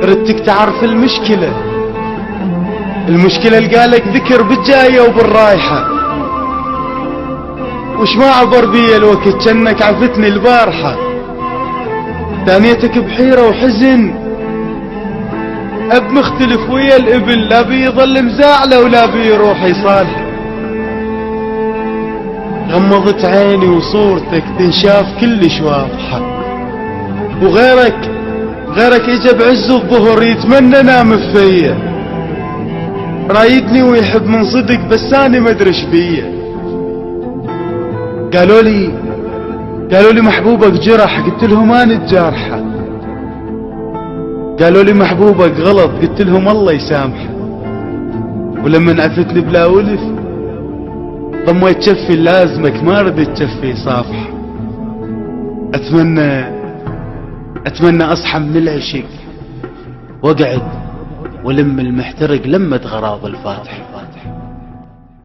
ردتك تعرف المشكلة لقالك ذكر بالجاية وبالرايحة، وش ما عبر بي الوقت جنك عفتني البارحة. ثانيتك بحيرة وحزن، اب مختلف ويا الابل، لا بي يظل مزاعله ولا بي يروح يصالح. غمضت عيني وصورتك تنشاف كلش واضحة، وغيرك اجا بعز الظهر يتمنى نام فيا. رايدني ويحب من صدق بس اني مدرش بيا. قالوا لي محبوبك جرح، قلت لهم انا الجارحة. قالوا لي محبوبك غلط، قلت لهم الله يسامحه. ولما عفتني بلا ولف ضميت شفي لازمك، ما ردت شفي صافحة. اتمنى اصحى من العشق واقعد ولم المحترق لمة غراض الفاتح.